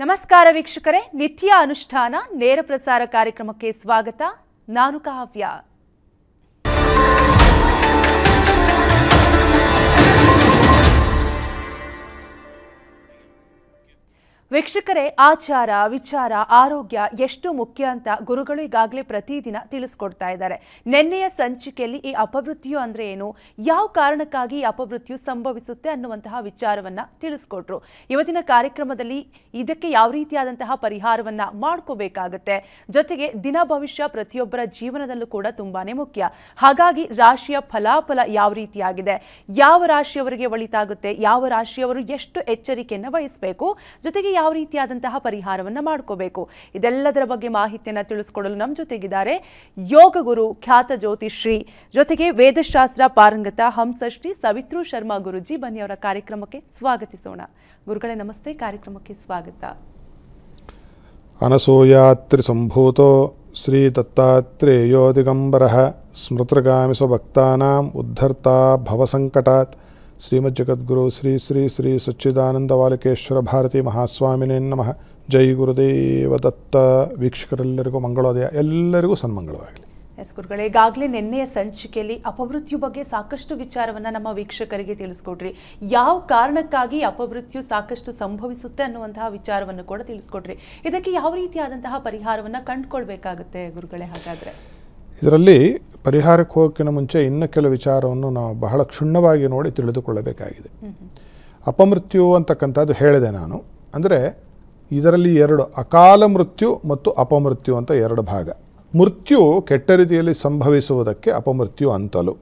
ನಮಸ್ಕಾರ ವೀಕ್ಷಕರೇ, ನಿತ್ಯ ಅನುಷ್ಠಾನ ನೇರ ಪ್ರಸಾರ ಕಾರ್ಯಕ್ರಮಕ್ಕೆ ಸ್ವಾಗತ. ನಾನು ಕಾವ್ಯ. ವೀಕ್ಷಕರೇ, ಆಚಾರ, ವಿಚಾರ, ಆರೋಗ್ಯ ಎಷ್ಟು ಮುಖ್ಯ ಅಂತ ಗುರುಗಳು ಈಗಾಗಲೇ ಪ್ರತಿದಿನ ತಿಳಿಸ್ಕೊಡ್ತಾ ಇದ್ದಾರೆ. ನಿನ್ನೆಯ ಸಂಚಿಕೆಯಲ್ಲಿ ಈ ಅಪಮೃತ್ಯು ಅಂದ್ರೆ ಏನು, ಯಾವ ಕಾರಣಕ್ಕಾಗಿ ಈ ಅಪಮೃತ್ಯು ಸಂಭವಿಸುತ್ತೆ ಅನ್ನುವಂತಹ ವಿಚಾರವನ್ನ ತಿಳಿಸ್ಕೊಟ್ರು. ಇವತ್ತಿನ ಕಾರ್ಯಕ್ರಮದಲ್ಲಿ ಇದಕ್ಕೆ ಯಾವ ರೀತಿಯಾದಂತಹ ಪರಿಹಾರವನ್ನ ಮಾಡ್ಕೋಬೇಕಾಗತ್ತೆ, ಜೊತೆಗೆ ದಿನ ಭವಿಷ್ಯ ಪ್ರತಿಯೊಬ್ಬರ ಜೀವನದಲ್ಲೂ ಕೂಡ ತುಂಬಾನೇ ಮುಖ್ಯ. ಹಾಗಾಗಿ ರಾಶಿಯ ಫಲಾಫಲ ಯಾವ ರೀತಿಯಾಗಿದೆ, ಯಾವ ರಾಶಿಯವರಿಗೆ ಒಳಿತಾಗುತ್ತೆ, ಯಾವ ರಾಶಿಯವರು ಎಷ್ಟು ಎಚ್ಚರಿಕೆಯನ್ನು ವಹಿಸಬೇಕು, ಜೊತೆಗೆ ಯಾವ ರೀತಿಯಾದಂತಹ ಪರಿಹಾರವನ್ನ ಮಾಡ್ಕೋಬೇಕು, ಇದೆಲ್ಲದರ ಬಗ್ಗೆ ಮಾಹಿತಿಯನ್ನ ತಿಳಿಸ್ಕೊಡಲು ನಮ್ಮ ಜೊತೆಗಿದ್ದಾರೆ ಯೋಗ ಗುರು, ಖ್ಯಾತ ಜ್ಯೋತಿಶ್ರೀ, ಜೊತೆಗೆ ವೇದಶಾಸ್ತ್ರ ಪಾರಂಗತ ಹಂಸಶ್ರೀ ಸವಿತ್ರು ಶರ್ಮಾ ಗುರುಜಿ. ಬನ್ನಿ ಅವರ ಕಾರ್ಯಕ್ರಮಕ್ಕೆ ಸ್ವಾಗತಿಸೋಣ. ಗುರುಗಳೇ ನಮಸ್ತೆ, ಕಾರ್ಯಕ್ರಮಕ್ಕೆ ಸ್ವಾಗತ. ಅನಸೂಯಾತ್ರಿ ಸಂಭೂತೋ ಶ್ರೀ ದತ್ತಾತ್ರೇಯೋ ದಿಗಂಬರಃ ಸ್ಮೃತಗಾಮಿ ಸ್ವಭಕ್ತಾನಾಂ ಉದ್ಧರ್ತಾ ಭವಸಂಕಟಾತ್ ಶ್ರೀಮಜ್ಜಗದ್ಗುರು ಶ್ರೀ ಶ್ರೀ ಶ್ರೀ ಸಚ್ಚಿದಾನಂದ ಬಾಲಕೇಶ್ವರ ಭಾರತಿ ಮಹಾಸ್ವಾಮಿನೇ ನಮಃ. ಜೈ ಗುರುದೇವ ದತ್ತ. ವೀಕ್ಷಕರೆಲ್ಲರಿಗೂ ಮಂಗಳೋದಯ, ಎಲ್ಲರಿಗೂ ಸನ್ಮಂಗಳವಾಗಲಿ. ಎಸ್ ಗುರುಗಳೇ, ಈಗಾಗಲೇ ನಿನ್ನೆಯ ಸಂಚಿಕೆಯಲ್ಲಿ ಅಪಮೃತ್ಯು ಬಗ್ಗೆ ಸಾಕಷ್ಟು ವಿಚಾರವನ್ನ ನಮ್ಮ ವೀಕ್ಷಕರಿಗೆ ತಿಳಿಸ್ಕೊಟ್ರಿ. ಯಾವ ಕಾರಣಕ್ಕಾಗಿ ಅಪಮೃತ್ಯು ಸಾಕಷ್ಟು ಸಂಭವಿಸುತ್ತೆ ಅನ್ನುವಂತಹ ವಿಚಾರವನ್ನು ಕೂಡ ತಿಳಿಸ್ಕೊಟ್ರಿ. ಇದಕ್ಕೆ ಯಾವ ರೀತಿಯಾದಂತಹ ಪರಿಹಾರವನ್ನ ಕಂಡುಕೊಳ್ಬೇಕಾಗುತ್ತೆ ಗುರುಗಳೇ? ಹಾಗಾದ್ರೆ ಇದರಲ್ಲಿ ಪರಿಹಾರಕ್ಕೆ ಹೋಗೋಕ್ಕಿಂತ ಮುಂಚೆ ಇನ್ನು ಕೆಲವು ವಿಚಾರವನ್ನು ನಾವು ಬಹಳ ಕ್ಷುಣ್ಣವಾಗಿ ನೋಡಿ ತಿಳಿದುಕೊಳ್ಳಬೇಕಾಗಿದೆ. ಅಪಮೃತ್ಯು ಅಂತಕ್ಕಂಥದ್ದು ಹೇಳಿದೆ ನಾನು. ಅಂದರೆ ಇದರಲ್ಲಿ ಎರಡು, ಅಕಾಲ ಮೃತ್ಯು ಮತ್ತು ಅಪಮೃತ್ಯು ಅಂತ ಎರಡು ಭಾಗ. ಮೃತ್ಯು ಕೆಟ್ಟ ರೀತಿಯಲ್ಲಿ ಸಂಭವಿಸುವುದಕ್ಕೆ ಅಪಮೃತ್ಯು ಅಂತಲೂ.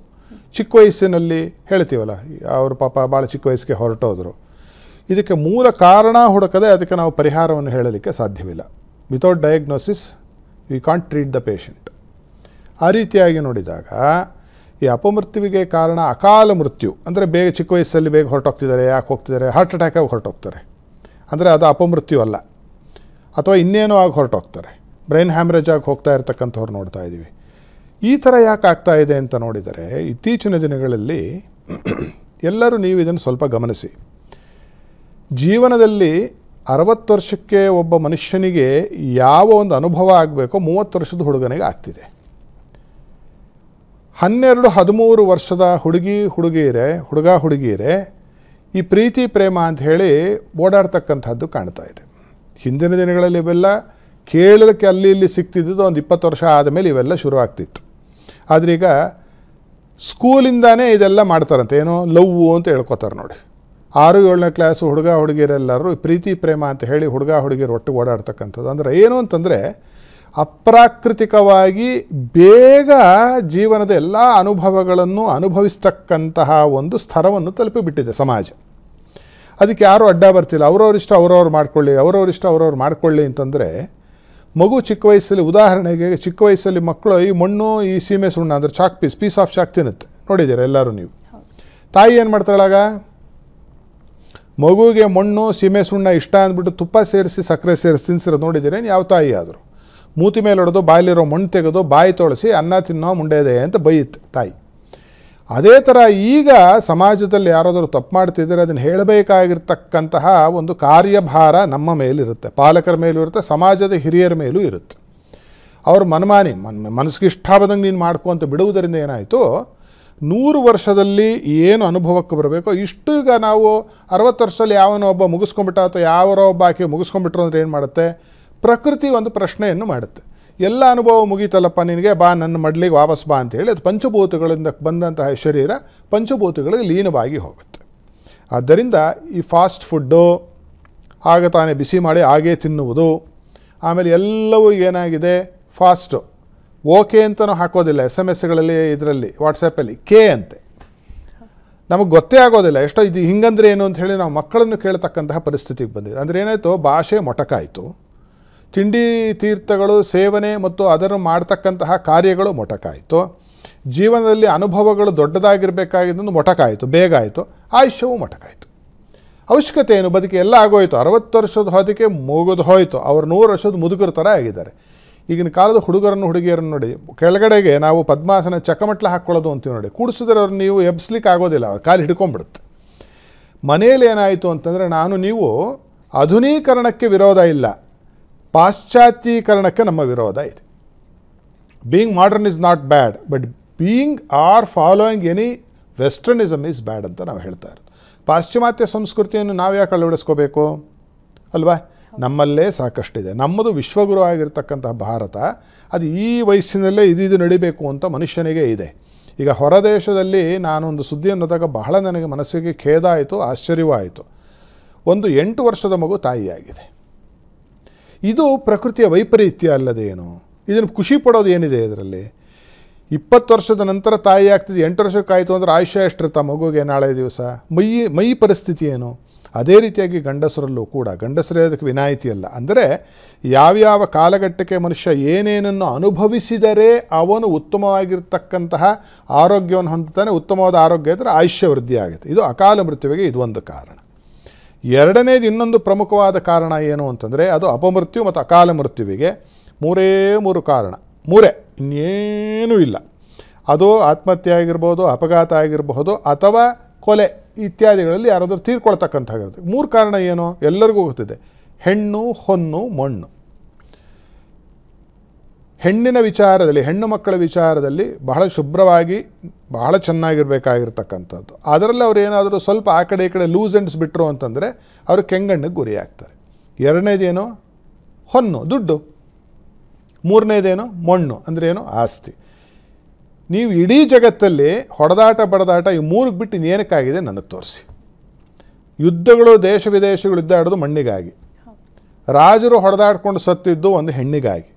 ಚಿಕ್ಕ ವಯಸ್ಸಿನಲ್ಲಿ ಹೇಳ್ತೀವಲ್ಲ, ಅವರು ಪಾಪ ಭಾಳ ಚಿಕ್ಕ ವಯಸ್ಸಿಗೆ ಹೊರಟೋದ್ರು, ಇದಕ್ಕೆ ಮೂಲ ಕಾರಣ ಹುಡುಕದೆ ಅದಕ್ಕೆ ನಾವು ಪರಿಹಾರವನ್ನು ಹೇಳಲಿಕ್ಕೆ ಸಾಧ್ಯವಿಲ್ಲ. Without diagnosis we can't treat the patient. ಆ ರೀತಿಯಾಗಿ ನೋಡಿದಾಗ ಈ ಅಪಮೃತ್ಯುವಿಗೆ ಕಾರಣ ಅಕಾಲ ಮೃತ್ಯು. ಅಂದರೆ ಬೇಗ ಚಿಕ್ಕ ವಯಸ್ಸಲ್ಲಿ ಬೇಗ ಹೊರಟೋಗ್ತಿದ್ದಾರೆ. ಯಾಕೆ ಹೋಗ್ತಿದ್ದಾರೆ? ಹಾರ್ಟ್ ಅಟ್ಯಾಕಾಗಿ ಹೊರಟೋಗ್ತಾರೆ. ಅಂದರೆ ಅದು ಅಪಮೃತ್ಯು ಅಲ್ಲ. ಅಥವಾ ಇನ್ನೇನೋ ಆಗಿ ಹೊರಟೋಗ್ತಾರೆ, ಬ್ರೈನ್ ಹ್ಯಾಮ್ರೇಜ್ ಆಗಿ ಹೋಗ್ತಾ ಇರ್ತಕ್ಕಂಥವ್ರು ನೋಡ್ತಾ ಇದ್ದೀವಿ. ಈ ಥರ ಯಾಕೆ ಆಗ್ತಾ ಇದೆ ಅಂತ ನೋಡಿದರೆ, ಇತ್ತೀಚಿನ ದಿನಗಳಲ್ಲಿ ಎಲ್ಲರೂ ನೀವು ಇದನ್ನು ಸ್ವಲ್ಪ ಗಮನಿಸಿ. ಜೀವನದಲ್ಲಿ 60 ವರ್ಷಕ್ಕೆ ಒಬ್ಬ ಮನುಷ್ಯನಿಗೆ ಯಾವ ಒಂದು ಅನುಭವ ಆಗಬೇಕೋ 30 ವರ್ಷದ ಹುಡುಗನಿಗೆ ಆಗ್ತಿದೆ. 12-13 ವರ್ಷದ ಹುಡುಗ ಹುಡುಗಿಯರೇ ಈ ಪ್ರೀತಿ ಪ್ರೇಮ ಅಂತ ಹೇಳಿ ಓಡಾಡ್ತಕ್ಕಂಥದ್ದು ಕಾಣ್ತಾ ಇದೆ. ಹಿಂದಿನ ದಿನಗಳಲ್ಲಿ ಇವೆಲ್ಲ ಕೇಳಲಿಕ್ಕೆ ಅಲ್ಲಿ ಇಲ್ಲಿ ಸಿಗ್ತಿದ್ದು ಒಂದು 20 ವರ್ಷ ಆದಮೇಲೆ ಇವೆಲ್ಲ ಶುರುವಾಗ್ತಿತ್ತು. ಆದರೆ ಈಗ ಸ್ಕೂಲಿಂದಾನೇ ಇದೆಲ್ಲ ಮಾಡ್ತಾರಂತೆ. ಏನೋ ಲವ್ವು ಅಂತ ಹೇಳ್ಕೊತಾರೆ ನೋಡಿ. 6-7ನೇ ಕ್ಲಾಸು ಹುಡುಗ ಹುಡುಗಿಯರೆಲ್ಲರೂ ಪ್ರೀತಿ ಪ್ರೇಮ ಅಂತ ಹೇಳಿ ಹುಡುಗ ಹುಡುಗಿಯರು ಒಟ್ಟಿಗೆ ಓಡಾಡ್ತಕ್ಕಂಥದ್ದು. ಅಂದರೆ ಏನು ಅಂತಂದರೆ, ಅಪ್ರಾಕೃತಿಕವಾಗಿ ಬೇಗ ಜೀವನದ ಎಲ್ಲ ಅನುಭವಗಳನ್ನು ಅನುಭವಿಸ್ತಕ್ಕಂತಹ ಒಂದು ಸ್ತರವನ್ನು ತಲುಪಿಬಿಟ್ಟಿದೆ ಸಮಾಜ. ಅದಕ್ಕೆ ಯಾರೂ ಅಡ್ಡ ಬರ್ತಿಲ್ಲ. ಅವರವರಿಷ್ಟ ಅವ್ರವ್ರು ಮಾಡ್ಕೊಳ್ಳಿ ಅಂತಂದರೆ, ಮಗು ಚಿಕ್ಕ ವಯಸ್ಸಲ್ಲಿ, ಉದಾಹರಣೆಗೆ ಚಿಕ್ಕ ವಯಸ್ಸಲ್ಲಿ ಮಕ್ಕಳು ಈ ಮಣ್ಣು, ಈ ಸೀಮೆ ಸುಣ್ಣ ಅಂದರೆ ಚಾಕ್ ಪೀಸ್ ಆಫ್ ಚಾಕ್ ತಿನ್ನುತ್ತೆ, ನೋಡಿದ್ದೀರಾ ಎಲ್ಲರೂ ನೀವು. ತಾಯಿ ಏನು ಮಾಡ್ತಾಳಾಗ? ಮಗುವಿಗೆ ಮಣ್ಣು ಸೀಮೆ ಸುಣ್ಣ ಇಷ್ಟ ಅಂದ್ಬಿಟ್ಟು ತುಪ್ಪ ಸೇರಿಸಿ ಸಕ್ಕರೆ ಸೇರಿಸಿ ತಿನ್ಸಿರೋದು ನೋಡಿದ್ದೀರಿ? ಯಾವ ತಾಯಿ ಆದರೂ ಮೂತಿ ಮೇಲೆ ಹೊಡೆದು ಬಾಯಲ್ಲಿರೋ ಮಣ್ಣು ತೆಗೆದು ಬಾಯಿ ತೊಳಸಿ ಅನ್ನ ತಿನ್ನೋ ಮುಂಡೆ ಇದೆ ಅಂತ ಬೈಯುತ್ತೆ ತಾಯಿ. ಅದೇ ಥರ ಈಗ ಸಮಾಜದಲ್ಲಿ ಯಾರಾದರೂ ತಪ್ಪು ಮಾಡ್ತಿದ್ದರೆ ಅದನ್ನು ಹೇಳಬೇಕಾಗಿರ್ತಕ್ಕಂತಹ ಒಂದು ಕಾರ್ಯಭಾರ ನಮ್ಮ ಮೇಲಿರುತ್ತೆ, ಪಾಲಕರ ಮೇಲೂ ಇರುತ್ತೆ, ಸಮಾಜದ ಹಿರಿಯರ ಮೇಲೂ ಇರುತ್ತೆ. ಅವ್ರ ಮನಸ್ಸಿಗೆ ಇಷ್ಟ ಬಂದಂಗೆ ನೀನು ಮಾಡ್ಕೊ ಅಂತ ಬಿಡುವುದರಿಂದ ಏನಾಯಿತು, 100 ವರ್ಷದಲ್ಲಿ ಏನು ಅನುಭವಕ್ಕೆ ಬರಬೇಕೋ ಇಷ್ಟು ಈಗ ನಾವು 60 ವರ್ಷದಲ್ಲಿ ಯಾವನೋ ಒಬ್ಬ ಮುಗಿಸ್ಕೊಂಡ್ಬಿಟ್ಟ ಅಥವಾ ಯಾವರೋ ಒಬ್ಬ ಆಕೆ ಮುಗಿಸ್ಕೊಂಡ್ಬಿಟ್ರು ಅಂದರೆ ಏನು ಮಾಡುತ್ತೆ, ಪ್ರಕೃತಿ ಒಂದು ಪ್ರಶ್ನೆಯನ್ನು ಮಾಡುತ್ತೆ. ಎಲ್ಲ ಅನುಭವ ಮುಗೀತಲ್ಲಪ್ಪ ನಿನಗೆ, ಬಾ ನನ್ನ ಮಡ್ಲಿಗೆ ವಾಪಸ್ ಬಾ ಅಂತ ಹೇಳಿ ಅದು ಪಂಚಭೂತಗಳಿಂದ ಬಂದಂತಹ ಶರೀರ ಪಂಚಭೂತಗಳಿಗೆ ಲೀನವಾಗಿ ಹೋಗುತ್ತೆ. ಆದ್ದರಿಂದ ಈ ಫಾಸ್ಟ್ ಫುಡ್ಡು, ಆಗ ತಾನೇ ಬಿಸಿ ಮಾಡಿ ಹಾಗೇ ತಿನ್ನುವುದು, ಆಮೇಲೆ ಎಲ್ಲವೂ ಏನಾಗಿದೆ ಫಾಸ್ಟು, ಓಕೆ ಅಂತಲೂ ಹಾಕೋದಿಲ್ಲ SMS-ಗಳಲ್ಲಿ, ಇದರಲ್ಲಿ ವಾಟ್ಸಪ್ಪಲ್ಲಿ ಕೆ ಅಂತೆ, ನಮಗೆ ಗೊತ್ತೇ ಆಗೋದಿಲ್ಲ ಎಷ್ಟೋ ಇದು ಹಿಂಗಂದ್ರೆ ಏನು ಅಂತ ಹೇಳಿ ನಾವು ಮಕ್ಕಳನ್ನು ಕೇಳ್ತಕ್ಕಂತಹ ಪರಿಸ್ಥಿತಿಗೆ ಬಂದಿದೆ. ಅಂದರೆ ಏನಾಯಿತು, ಭಾಷೆ ಮೊಟಕಾಯಿತು, ತಿಂಡಿ ತೀರ್ಥಗಳು ಸೇವನೆ ಮತ್ತು ಅದನ್ನು ಮಾಡ್ತಕ್ಕಂತಹ ಕಾರ್ಯಗಳು ಮೊಟಕಾಯಿತು, ಜೀವನದಲ್ಲಿ ಅನುಭವಗಳು ದೊಡ್ಡದಾಗಿರಬೇಕಾಗಿದ್ದು ಮೊಟಕಾಯಿತು, ಬೇಗ ಆಯಿತು, ಆಯುಷ್ಯವು ಮೊಟಕಾಯಿತು. ಅವಶ್ಯಕತೆ ಏನು, ಬದುಕಿ ಎಲ್ಲ ಆಗೋಯಿತು. 60 ವರ್ಷದ ಹೊತ್ತಿಗೆ ಮುಗಿದು ಹೋಯಿತು, ಅವ್ರು 100 ವರ್ಷದ ಮುದುಕರ ಥರ ಆಗಿದ್ದಾರೆ. ಈಗಿನ ಕಾಲದ ಹುಡುಗಿಯರನ್ನು ನೋಡಿ, ಕೆಳಗಡೆಗೆ ನಾವು ಪದ್ಮಾಸನ ಚಕಮಟ್ಲ ಹಾಕ್ಕೊಳ್ಳೋದು ಅಂತೀವಿ ನೋಡಿ, ಕೂಡಿಸಿದ್ರೆ ಅವ್ರು ನೀವು ಎಬ್ಸ್ಲಿಕ್ಕೆ ಆಗೋದಿಲ್ಲ, ಅವ್ರು ಕಾಲು ಹಿಡ್ಕೊಂಡ್ಬಿಡುತ್ತೆ. ಮನೇಲಿ ಏನಾಯಿತು ಅಂತಂದರೆ, ನೀವು ಆಧುನೀಕರಣಕ್ಕೆ ವಿರೋಧ ಇಲ್ಲ, ಪಾಶ್ಚಾತ್ಯೀಕರಣಕ್ಕೆ ನಮ್ಮ ವಿರೋಧ ಇದೆ. Being modern is not bad, but being or following any westernism is bad ಅಂತ ನಾವು ಹೇಳ್ತಾ ಇರೋದು. ಪಾಶ್ಚಿಮಾತ್ಯ ಸಂಸ್ಕೃತಿಯನ್ನು ನಾವು ಯಾಕೆ ಅಳವಡಿಸ್ಕೋಬೇಕು ಅಲ್ವಾ? ನಮ್ಮಲ್ಲೇ ಸಾಕಷ್ಟಿದೆ. ನಮ್ಮದು ವಿಶ್ವಗುರು ಆಗಿರ್ತಕ್ಕಂತಹ ಭಾರತ, ಅದು ಈ ವಯಸ್ಸಿನಲ್ಲೇ ಇದು ನಡಿಬೇಕು ಅಂತ ಮನುಷ್ಯನಿಗೆ ಇದೆ. ಈಗ ಹೊರದೇಶದಲ್ಲಿ ನಾನೊಂದು ಸುದ್ದಿಯನ್ನು ಓದಿದಾಗ ಬಹಳ ನನಗೆ ಮನಸ್ಸಿಗೆ ಖೇದ ಆಯಿತು, ಆಶ್ಚರ್ಯವೂ ಆಯಿತು. ಒಂದು 8 ವರ್ಷದ ಮಗು ತಾಯಿಯಾಗಿದೆ. ಇದು ಪ್ರಕೃತಿಯ ವೈಪರೀತ್ಯ ಅಲ್ಲದೇನು? ಇದನ್ನು ಖುಷಿ ಪಡೋದು ಏನಿದೆ ಇದರಲ್ಲಿ? 20 ವರ್ಷದ ನಂತರ ತಾಯಿ ಆಗ್ತಿದೆ, 8 ವರ್ಷಕ್ಕಾಯಿತು ಅಂದರೆ ಆಯುಷ್ಯ ಎಷ್ಟಿರುತ್ತೆ ಮಗುಗೆ ನಾಳೆ ದಿವಸ? ಮೈ ಪರಿಸ್ಥಿತಿ ಏನು? ಅದೇ ರೀತಿಯಾಗಿ ಗಂಡಸರಲ್ಲೂ ಕೂಡ, ಗಂಡಸರೇ ಅದಕ್ಕೆ ವಿನಾಯಿತಿ ಅಲ್ಲ. ಅಂದರೆ ಯಾವ್ಯಾವ ಕಾಲಘಟ್ಟಕ್ಕೆ ಮನುಷ್ಯ ಏನೇನನ್ನು ಅನುಭವಿಸಿದರೆ ಅವನು ಉತ್ತಮವಾಗಿರ್ತಕ್ಕಂತಹ ಆರೋಗ್ಯವನ್ನು ಹೊಂದುತ್ತಾನೆ. ಉತ್ತಮವಾದ ಆರೋಗ್ಯ ಇದ್ದರೆ ಆಯುಷ್ಯ ವೃದ್ಧಿ ಆಗುತ್ತೆ. ಇದು ಅಕಾಲ ಮೃತ್ಯುವಿಗೆ ಇದು ಒಂದು ಕಾರಣ. ಎರಡನೇದು ಇನ್ನೊಂದು ಪ್ರಮುಖವಾದ ಕಾರಣ ಏನು ಅಂತಂದರೆ ಅದು ಅಪಮೃತ್ಯು ಮತ್ತು ಅಕಾಲ ಮೃತ್ಯುವಿಗೆ 3 ಕಾರಣ. 3 ಇನ್ನೇನೂ ಇಲ್ಲ. ಅದು ಆತ್ಮಹತ್ಯೆ ಆಗಿರ್ಬೋದು, ಅಪಘಾತ ಆಗಿರಬಹುದು, ಅಥವಾ ಕೊಲೆ ಇತ್ಯಾದಿಗಳಲ್ಲಿ ಯಾರಾದರೂ ತೀರ್ಕೊಳ್ತಕ್ಕಂಥಾಗಿರುತ್ತೆ. 3 ಕಾರಣ ಏನು ಎಲ್ಲರಿಗೂ ಗೊತ್ತಿದೆ. ಹೆಣ್ಣು, ಹೊನ್ನು, ಮಣ್ಣು. ಹೆಣ್ಣಿನ ವಿಚಾರದಲ್ಲಿ, ಹೆಣ್ಣು ಮಕ್ಕಳ ವಿಚಾರದಲ್ಲಿ ಬಹಳ ಶುಭ್ರವಾಗಿ ಬಹಳ ಚೆನ್ನಾಗಿರಬೇಕಾಗಿರ್ತಕ್ಕಂಥದ್ದು. ಅದರಲ್ಲಿ ಅವ್ರು ಏನಾದರೂ ಸ್ವಲ್ಪ ಆ ಕಡೆ ಈ ಕಡೆ ಲೂಸ್ ಎಂಡ್ಸ್ ಬಿಟ್ಟರು ಅಂತಂದರೆ ಅವರು ಕೆಂಗಣ್ಣಿಗೆ ಗುರಿ ಆಗ್ತಾರೆ. ಎರಡನೇದೇನು? ಹೊನ್ನು, ದುಡ್ಡು. ಮೂರನೇದೇನು? ಮಣ್ಣು. ಅಂದರೆ ಏನು? ಆಸ್ತಿ. ನೀವು ಇಡೀ ಜಗತ್ತಲ್ಲಿ ಹೊಡೆದಾಟ ಬಡದಾಟ ಈ 3 ಬಿಟ್ಟು ಇನ್ನೇನಕ್ಕಾಗಿದೆ ನನಗೆ ತೋರಿಸಿ. ಯುದ್ಧಗಳು, ದೇಶ ವಿದೇಶಗಳು ಯುದ್ಧಾಡೋದು ಮಣ್ಣಿಗಾಗಿ, ರಾಜರು ಹೊಡೆದಾಡ್ಕೊಂಡು ಸತ್ತಿದ್ದು ಒಂದು ಹೆಣ್ಣಿಗಾಗಿ,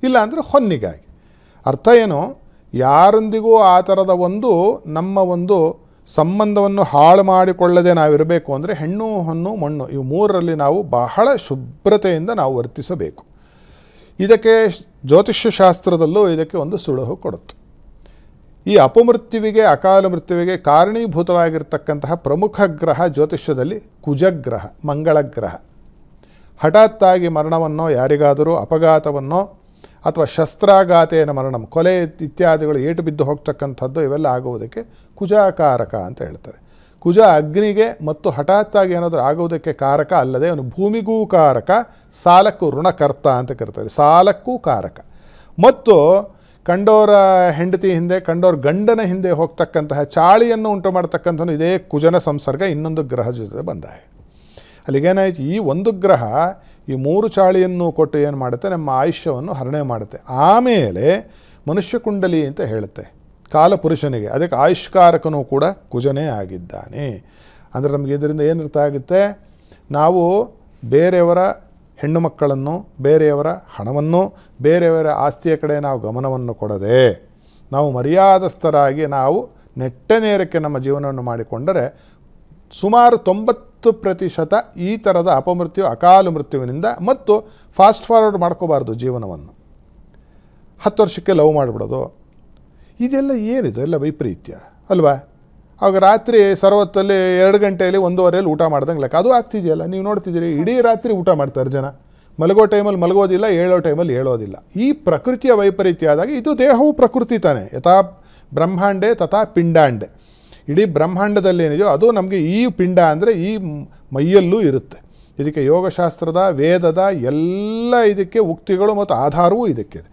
ಇಲ್ಲ ಅಂದರೆ ಹೊನ್ನಿಗಾಗಿ. ಅರ್ಥ ಏನು? ಯಾರೊಂದಿಗೂ ಆ ಥರದ ನಮ್ಮ ಒಂದು ಸಂಬಂಧವನ್ನು ಹಾಳು ಮಾಡಿಕೊಳ್ಳದೆ ನಾವಿರಬೇಕು ಅಂದರೆ ಹೆಣ್ಣು, ಹೊನ್ನು, ಮಣ್ಣು ಇವು 3ರಲ್ಲಿ ನಾವು ಬಹಳ ಶುಭ್ರತೆಯಿಂದ ನಾವು ವರ್ತಿಸಬೇಕು. ಇದಕ್ಕೆ ಜ್ಯೋತಿಷ್ಯ ಶಾಸ್ತ್ರದಲ್ಲೂ ಇದಕ್ಕೆ ಒಂದು ಸುಳುಹು ಕೊಡುತ್ತೆ. ಈ ಅಪಮೃತ್ಯುವಿಗೆ, ಅಕಾಲ ಮೃತ್ಯುವಿಗೆ ಕಾರಣೀಭೂತವಾಗಿರ್ತಕ್ಕಂತಹ ಪ್ರಮುಖ ಗ್ರಹ ಜ್ಯೋತಿಷ್ಯದಲ್ಲಿ ಕುಜಗ್ರಹ, ಮಂಗಳ ಗ್ರಹ. ಹಠಾತ್ತಾಗಿ ಮರಣವನ್ನೋ, ಯಾರಿಗಾದರೂ ಅಪಘಾತವನ್ನೋ ಅಥವಾ ಶಸ್ತ್ರಾಘಾತೇನ ಮರಣ, ಕೊಲೆ ಇತ್ಯಾದಿಗಳು ಏಟು ಬಿದ್ದು ಹೋಗ್ತಕ್ಕಂಥದ್ದು ಇವೆಲ್ಲ ಆಗುವುದಕ್ಕೆ ಕುಜಾಕಾರಕ ಅಂತ ಹೇಳ್ತಾರೆ. ಕುಜ ಅಗ್ನಿಗೆ ಮತ್ತು ಹಠಾತ್ತಾಗಿ ಏನಾದರೂ ಆಗುವುದಕ್ಕೆ ಕಾರಕ ಅಲ್ಲದೆ ಅವನು ಭೂಮಿಗೂ ಕಾರಕ, ಸಾಲಕ್ಕೂ ಋಣಕರ್ತ ಅಂತ ಕರೀತಾರೆ. ಸಾಲಕ್ಕೂ ಕಾರಕ. ಮತ್ತು ಕಂಡೋರ ಹೆಂಡತಿ ಹಿಂದೆ, ಕಂಡೋರ ಗಂಡನ ಹಿಂದೆ ಹೋಗ್ತಕ್ಕಂತಹ ಚಾಳಿಯನ್ನು ಉಂಟು ಮಾಡ್ತಕ್ಕಂಥದ್ದು ಇದೇ ಕುಜನ ಸಂಸರ್ಗ ಇನ್ನೊಂದು ಗ್ರಹ ಜೊತೆ ಬಂದಾಗ. ಅಲ್ಲಿಗೇನಾಯ್ತು, ಈ ಒಂದು ಗ್ರಹ ಈ 3 ಚಾಳಿಯನ್ನು ಕೊಟ್ಟು ಏನು ಮಾಡುತ್ತೆ, ನಮ್ಮ ಆಯುಷ್ಯವನ್ನು ಹರಣೆ ಮಾಡುತ್ತೆ. ಆಮೇಲೆ ಮನುಷ್ಯ ಕುಂಡಲಿ ಅಂತ ಹೇಳುತ್ತೆ ಕಾಲಪುರುಷನಿಗೆ, ಅದಕ್ಕೆ ಆಯುಷ್ಕಾರಕನೂ ಕೂಡ ಕುಜನೇ ಆಗಿದ್ದಾನೆ. ಅಂದರೆ ನಮಗೆ ಇದರಿಂದ ಏನರ್ಥ ಆಗುತ್ತೆ, ನಾವು ಬೇರೆಯವರ ಹೆಣ್ಣು ಮಕ್ಕಳನ್ನು, ಬೇರೆಯವರ ಹಣವನ್ನು, ಬೇರೆಯವರ ಆಸ್ತಿಯ ಕಡೆ ನಾವು ಗಮನವನ್ನು ಕೊಡದೆ ನಾವು ಮರ್ಯಾದಸ್ಥರಾಗಿ ನಾವು ನೆಟ್ಟ ನೇರಕ್ಕೆ ನಮ್ಮ ಜೀವನವನ್ನು ಮಾಡಿಕೊಂಡರೆ ಸುಮಾರು 90% ಈ ಥರದ ಅಪಮೃತ್ಯು, ಅಕಾಲ ಮೃತ್ಯುವಿನಿಂದ. ಮತ್ತು ಫಾಸ್ಟ್ ಫಾರ್ವರ್ಡ್ ಮಾಡ್ಕೋಬಾರ್ದು ಜೀವನವನ್ನು. 10 ವರ್ಷಕ್ಕೆ ಲವ್ ಮಾಡಿಬಿಡೋದು, ಇದೆಲ್ಲ ಏನಿದು? ಎಲ್ಲ ವೈಪರೀತ್ಯ ಅಲ್ವಾ? ಆವಾಗ ರಾತ್ರಿ ಸರ್ವತ್ತಲ್ಲಿ 2 ಗಂಟೆಯಲ್ಲಿ 1:15 ಊಟ ಮಾಡ್ದಂಗೆ ಲೆಕ್ಕ. ಅದು ಆಗ್ತಿದೆಯಲ್ಲ, ನೀವು ನೋಡ್ತಿದ್ದೀರಿ, ಇಡೀ ರಾತ್ರಿ ಊಟ ಮಾಡ್ತಾರೆ ಜನ. ಮಲಗೋ ಟೈಮಲ್ಲಿ ಮಲಗೋದಿಲ್ಲ, ಏಳೋ ಟೈಮಲ್ಲಿ ಹೇಳೋದಿಲ್ಲ. ಈ ಪ್ರಕೃತಿಯ ವೈಪರೀತ್ಯ ಆದಾಗ, ಇದು ದೇಹವು ಪ್ರಕೃತಿ ತಾನೆ, ಯಥಾ ಬ್ರಹ್ಮಾಂಡೆ ತಥಾ ಪಿಂಡಾಂಡೆ. ಇಡೀ ಬ್ರಹ್ಮಾಂಡದಲ್ಲಿ ಏನಿದೆಯೋ ಅದು ನಮಗೆ ಈ ಪಿಂಡ ಅಂದರೆ ಈ ಮೈಯಲ್ಲೂ ಇರುತ್ತೆ. ಇದಕ್ಕೆ ಯೋಗಶಾಸ್ತ್ರದ, ವೇದದ ಎಲ್ಲ ಇದಕ್ಕೆ ಉಕ್ತಿಗಳು ಮತ್ತು ಆಧಾರವೂ ಇದಕ್ಕಿದೆ.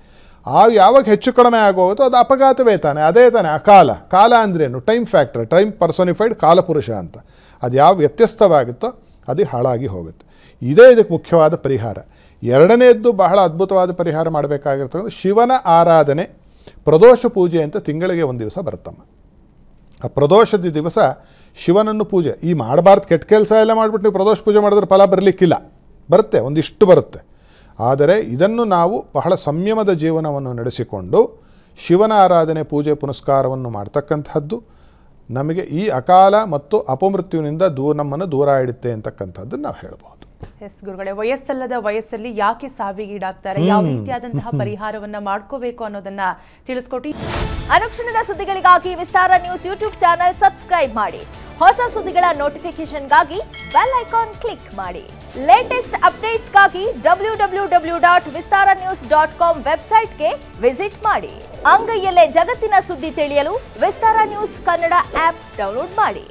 ಯಾವಾಗ ಹೆಚ್ಚು ಕಡಿಮೆ ಆಗೋಗುತ್ತೋ ಅದು ಅಪಘಾತವೇ ತಾನೆ, ಅದೇ ತಾನೆ ಅಕಾಲ. ಕಾಲ ಅಂದ್ರೇನು? ಟೈಮ್ ಫ್ಯಾಕ್ಟರ್, ಟೈಮ್ ಪರ್ಸೋನಿಫೈಡ್ ಕಾಲಪುರುಷ ಅಂತ. ಅದು ಯಾವ ವ್ಯತ್ಯಸ್ತವಾಗಿತ್ತೋ ಅದು ಹಾಳಾಗಿ ಹೋಗುತ್ತೆ. ಇದೇ ಇದಕ್ಕೆ ಮುಖ್ಯವಾದ ಪರಿಹಾರ. ಎರಡನೇದ್ದು ಬಹಳ ಅದ್ಭುತವಾದ ಪರಿಹಾರ ಮಾಡಬೇಕಾಗಿರ್ತಕ್ಕಂಥ ಶಿವನ ಆರಾಧನೆ, ಪ್ರದೋಷ ಪೂಜೆ ಅಂತ ತಿಂಗಳಿಗೆ 1 ದಿವಸ ಬರುತ್ತಮ್ಮ. ಆ ಪ್ರದೋಷದ ದಿವಸ ಶಿವನನ್ನು ಪೂಜೆ, ಈ ಮಾಡಬಾರ್ದು ಕೆಟ್ಟ ಕೆಲಸ ಎಲ್ಲ ಮಾಡಿಬಿಟ್ಟು ನೀವು ಪ್ರದೋಷ ಪೂಜೆ ಮಾಡಿದ್ರೆ ಫಲ ಬರಲಿಕ್ಕಿಲ್ಲ. ಬರುತ್ತೆ, ಒಂದಿಷ್ಟು ಬರುತ್ತೆ. ಆದರೆ ಇದನ್ನು ನಾವು ಬಹಳ ಸಂಯಮದ ಜೀವನವನ್ನು ನಡೆಸಿಕೊಂಡು ಶಿವನ ಆರಾಧನೆ, ಪೂಜೆ, ಪುನಸ್ಕಾರವನ್ನು ಮಾಡ್ತಕ್ಕಂಥದ್ದು ನಮಗೆ ಈ ಅಕಾಲ ಮತ್ತು ಅಪಮೃತ್ಯುವಿನಿಂದ ನಮ್ಮನ್ನು ದೂರ ಇಡುತ್ತೆ ಅಂತಕ್ಕಂಥದ್ದನ್ನು ನಾವು ಹೇಳ್ಬೋದು. ಎಸ್ ಗುರುಗಳೇ, ವಯಸ್ಸಲ್ಲದ ವಯಸ್ಸಲ್ಲಿ ಯಾಕೆ ಸಾವಿಗೀಡಾಗ್ತಾರೆ, ಯಾವ ರೀತಿಯಾದಂತಹ ಪರಿಹಾರವನ್ನ ಮಾಡ್ಕೋಬೇಕು ಅನ್ನೋದನ್ನ ತಿಳಿಸ್ಕೊಟ್ಟು ಅನುಕ್ಷಣದ ಸುದ್ದಿಗಳಿಗಾಗಿ ವಿಸ್ತಾರ ನ್ಯೂಸ್ ಯೂಟ್ಯೂಬ್ ಚಾನೆಲ್ ಸಬ್ಸ್ಕ್ರೈಬ್ ಮಾಡಿ. ಹೊಸ ಸುದ್ದಿಗಳ ನೋಟಿಫಿಕೇಶನ್ಗಾಗಿ ಬೆಲ್ ಐಕಾನ್ ಕ್ಲಿಕ್ ಮಾಡಿ. ಲೇಟೆಸ್ಟ್ ಅಪ್ಡೇಟ್ಸ್ಗಾಗಿ www.vistaranews.com ವೆಬ್ಸೈಟ್ಗೆ ವಿಸಿಟ್ ಮಾಡಿ. ಅಂಗೈಯಲ್ಲೇ ಜಗತ್ತಿನ ಸುದ್ದಿ ತಿಳಿಯಲು ವಿಸ್ತಾರ ನ್ಯೂಸ್ ಕನ್ನಡ ಆಪ್ ಡೌನ್ಲೋಡ್ ಮಾಡಿ.